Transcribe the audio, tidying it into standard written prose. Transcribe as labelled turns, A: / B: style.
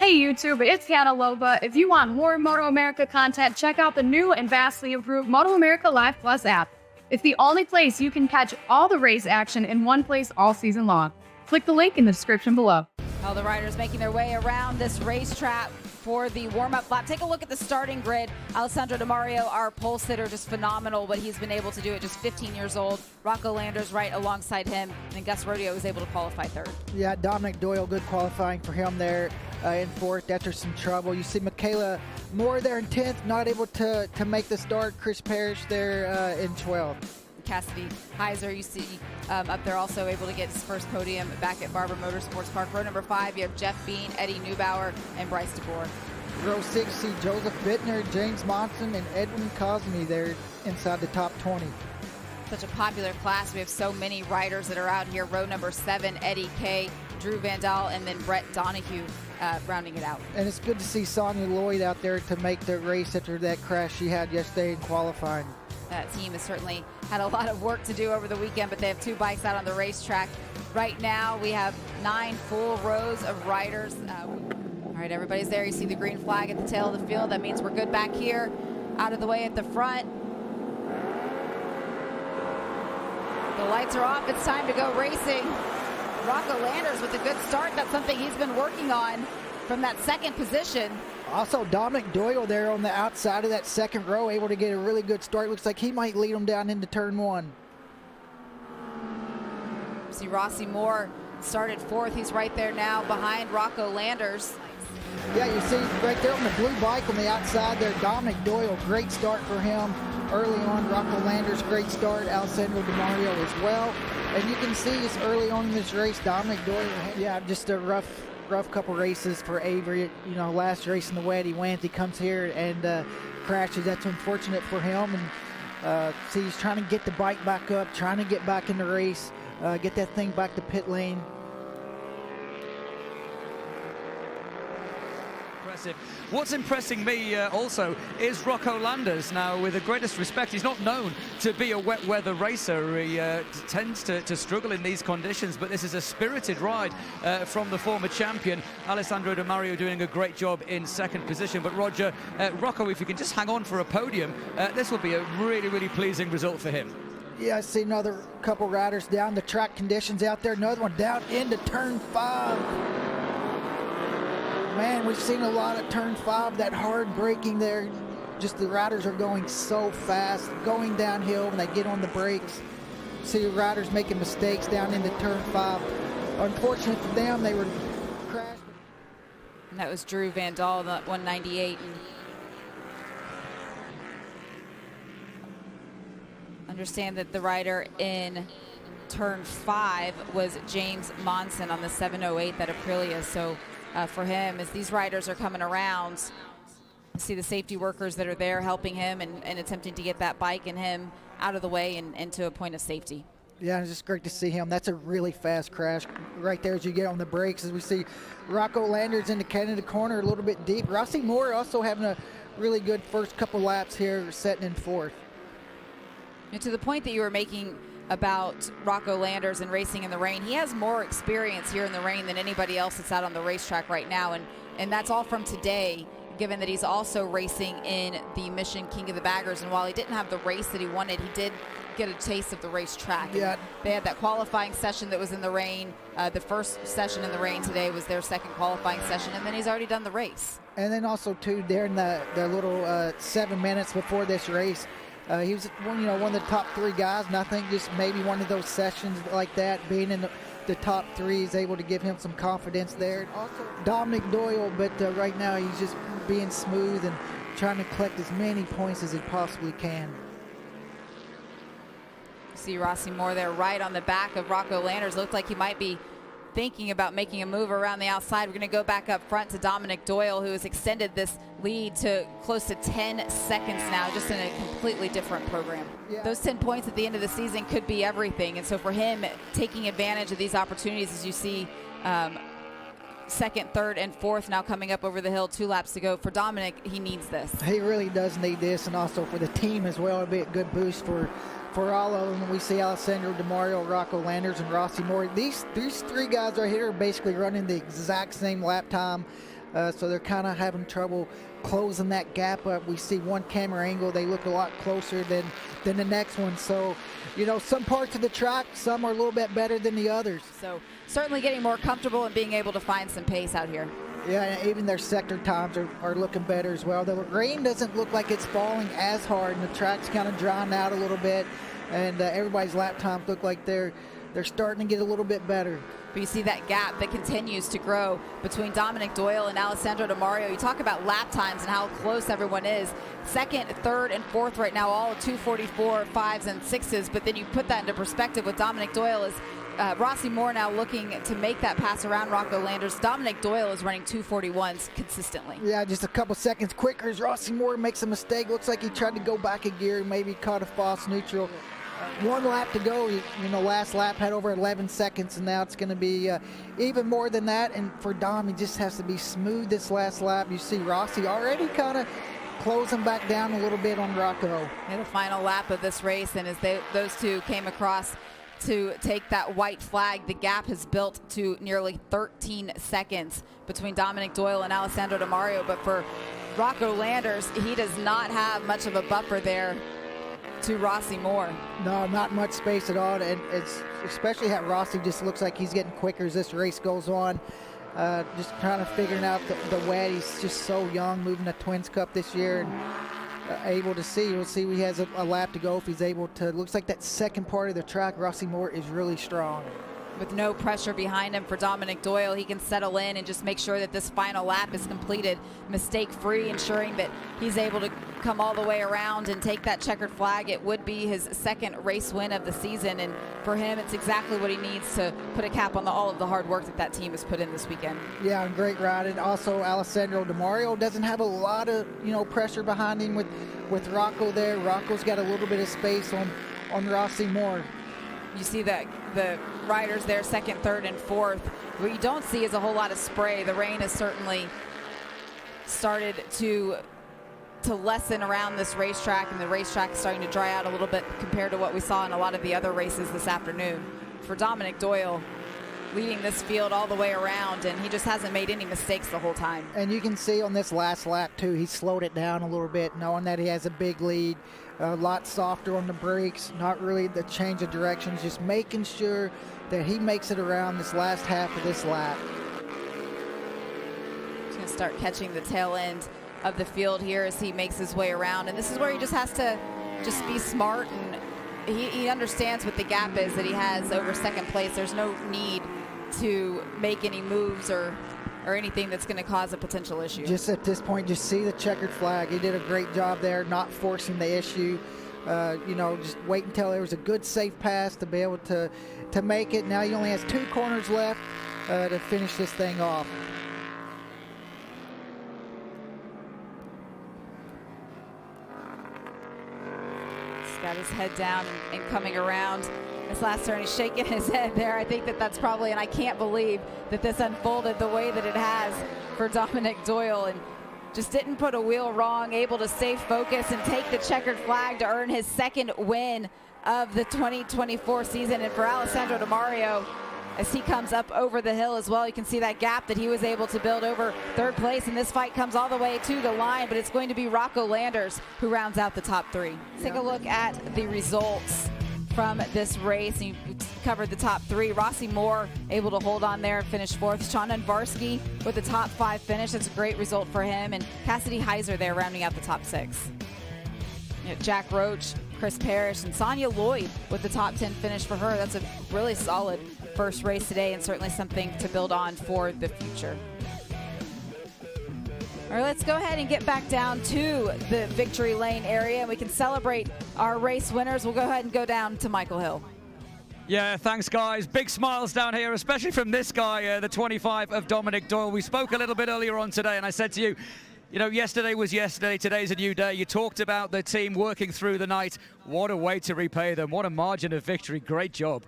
A: Hey YouTube, it's Catalova. If you want more MotoAmerica content, check out the new and vastly improved MotoAmerica Live Plus app. It's the only place you can catch all the race action in one place all season long. Click the link in the description below.
B: All the riders making their way around this racetrack for the warm-up lap. Take a look at the starting grid. Alessandro Di Mario, our pole sitter, just phenomenal what he's been able to do at just 15 years old. Rocco Landers right alongside him, and Gus Rodeo was able to qualify third.
C: Yeah, Dominic Doyle, good qualifying for him there in fourth after some trouble. You see Michaela Moore there in 10th, not able to make the start. Chris Parrish there in 12th.
B: Cassidy Heiser, you see up there, also able to get his first podium back at Barber Motorsports Park. Row number 5, you have Jeff Bean, Eddie Neubauer, and Bryce DeBoer.
C: Row 6, see Joseph Bittner, James Monson, and Edwin Cosme there inside the top 20.
B: Such a popular class. We have so many riders that are out here. Row number 7, Eddie Kay, Drew Van Dahl, and then Brett Donahue rounding it out.
C: And it's good to see Sonia Lloyd out there to make the race after that crash she had yesterday in qualifying.
B: That team has certainly had a lot of work to do over the weekend, but they have 2 bikes out on the racetrack. Right now, we have 9 full rows of riders. All right, everybody's there. You see the green flag at the tail of the field. That means we're good back here, out of the way at the front. The lights are off. It's time to go racing. Rocco Landers with a good start. That's something he's been working on from that second position.
C: Also, Dominic Doyle there on the outside of that second row, able to get a really good start. Looks like he might lead them down into turn 1.
B: See Rossi Moore started 4th. He's right there now behind Rocco Landers.
C: Yeah, you see right there on the blue bike on the outside there, Dominic Doyle, great start for him early on. Rocco Landers, great start. Alessandro Di Mario as well. And you can see just early on in this race, Dominic Doyle, yeah, just a rough couple races for Avery. You know, last race in the wet, he went. He comes here and crashes. That's unfortunate for him. And see, he's trying to get the bike back up, trying to get back in the race, get that thing back to pit lane.
D: What's impressing me also is Rocco Landers. Now, with the greatest respect, he's not known to be a wet weather racer. He tends to struggle in these conditions, but this is a spirited ride from the former champion. Alessandro Di Mario doing a great job in second position. But Roger, Rocco, if you can just hang on for a podium, this will be a really, really pleasing result for him.
C: Yeah, I see another couple riders down. The track conditions out there. Another one down into turn 5. Man, we've seen a lot of turn 5, that hard braking there. Just the riders are going so fast, going downhill when they get on the brakes. See the riders making mistakes down into turn 5. Unfortunate for them, they were crashed.
B: And that was Drew Van Dahl, the 198. And understand that the rider in turn 5 was James Monson on the 708, that Aprilia. So for him, as these riders are coming around, see the safety workers that are there helping him and attempting to get that bike and him out of the way and into a point of safety.
C: Yeah, it's just great to see him. That's a really fast crash right there as you get on the brakes. As we see Rocco Landers in the Canada corner a little bit deep. Rossi Moore also having a really good first couple laps here, setting in 4th.
B: And to the point that you were making about Rocco Landers and racing in the rain, he has more experience here in the rain than anybody else that's out on the racetrack right now, and that's all from today, given that he's also racing in the Mission King of the Baggers. And while he didn't have the race that he wanted, he did get a taste of the racetrack.
C: Yeah.
B: They had that qualifying session that was in the rain. The first session in the rain today was their second qualifying session, and then he's already done the race.
C: And then also too, during the little 7 minutes before this race, he was one of the top 3 guys, and I think just maybe one of those sessions like that, being in the top 3 is able to give him some confidence there. Also Dominic Doyle, but right now he's just being smooth and trying to collect as many points as he possibly can.
B: See Rossi Moore there right on the back of Rocco Landers. Looked like he might be thinking about making a move around the outside. We're going to go back up front to Dominic Doyle, who has extended this lead to close to 10 seconds now, just in a completely different program.
C: Yeah.
B: Those 10 points at the end of the season could be everything. And so for him, taking advantage of these opportunities, as you see second, third, and fourth now coming up over the hill, 2 laps to go. For Dominic, he needs this.
C: He really does need this, and also for the team as well. It'll be a good boost for all of them. We see Alessandro Di Mario, Rocco Landers, and Rossi Moore. These 3 guys right here are basically running the exact same lap time so they're kind of having trouble closing that gap up. We see one camera angle, they look a lot closer than the next one. So, you know, some parts of the track, some are a little bit better than the others.
B: So certainly getting more comfortable and being able to find some pace out here.
C: Yeah, and even their sector times are looking better as well. The rain doesn't look like it's falling as hard, and the track's kind of drying out a little bit, and everybody's lap times look like they're starting to get a little bit better.
B: But you see that gap that continues to grow between Dominic Doyle and Alessandro Di Mario. You talk about lap times and how close everyone is. Second, third, and fourth right now, all 2:44, 5s, and 6s. But then you put that into perspective with Dominic Doyle is Rossi Moore now looking to make that pass around Rocco Landers. Dominic Doyle is running 2:41s consistently.
C: Yeah, just a couple seconds quicker as Rossi Moore makes a mistake. Looks like he tried to go back a gear, maybe caught a false neutral. One lap to go. You know, last lap had over 11 seconds, and now it's going to be even more than that. And for Dom, he just has to be smooth this last lap. You see Rossi already kind of closing back down a little bit on Rocco.
B: In the final lap of this race, and as those two came across to take that white flag, the gap has built to nearly 13 seconds between Dominic Doyle and Alessandro Di Mario. But for Rocco Landers, he does not have much of a buffer there to Rossi Moore.
C: No, not much space at all, and it's especially how Rossi just looks like he's getting quicker as this race goes on. Just trying to figuring out the wet. He's just so young, moving the Twins Cup this year, and able to see. We'll see he has a lap to go if he's able to. Looks like that second part of the track, Rossi Moore is really strong.
B: With no pressure behind him for Dominic Doyle, he can settle in and just make sure that this final lap is completed mistake-free, ensuring that he's able to come all the way around and take that checkered flag. It would be his second race win of the season, and for him, it's exactly what he needs to put a cap on all of the hard work that team has put in this weekend.
C: Yeah, great ride. And also Alessandro Di Mario doesn't have a lot of pressure behind him with Rocco there. Rocco's got a little bit of space on Rossi Moore.
B: You see that the riders there, second, third, and fourth. What you don't see is a whole lot of spray. The rain has certainly started to lessen around this racetrack, and the racetrack is starting to dry out a little bit compared to what we saw in a lot of the other races this afternoon. For Dominic Doyle, leading this field all the way around, and he just hasn't made any mistakes the whole time.
C: And you can see on this last lap too, he slowed it down a little bit, knowing that he has a big lead. A lot softer on the brakes, not really the change of directions, just making sure that he makes it around this last half of this lap.
B: He's going to start catching the tail end of the field here as he makes his way around, and this is where he just has to just be smart, and he understands what the gap is that he has over second place. There's no need to make any moves or anything that's going to cause a potential issue.
C: Just at this point, just see the checkered flag. He did a great job there, not forcing the issue. Just wait until there was a good safe pass to be able to make it. Now he only has 2 corners left to finish this thing off.
B: He's got his head down and coming around. This last turn, he's shaking his head there. I think that's probably, and I can't believe that this unfolded the way that it has for Dominic Doyle, and just didn't put a wheel wrong, able to stay focused and take the checkered flag to earn his second win of the 2024 season. And for Alessandro Di Mario, as he comes up over the hill as well, you can see that gap that he was able to build over third place, and this fight comes all the way to the line, but it's going to be Rocco Landers who rounds out the top 3. Let's take a look at the results from this race. You covered the top 3. Rossi Moore able to hold on there and finish 4th. Sean Unvarsky with the top 5 finish. That's a great result for him. And Cassidy Heiser there rounding out the top 6. Jack Roach, Chris Parrish, and Sonia Lloyd with the top 10 finish for her. That's a really solid first race today, and certainly something to build on for the future. All right, let's go ahead and get back down to the victory lane area, and we can celebrate our race winners. We'll go ahead and go down to Michael Hill.
D: Yeah, thanks, guys. Big smiles down here, especially from this guy, the 25 of Dominic Doyle. We spoke a little bit earlier on today, and I said to you, yesterday was yesterday, today's a new day. You talked about the team working through the night. What a way to repay them. What a margin of victory. Great job.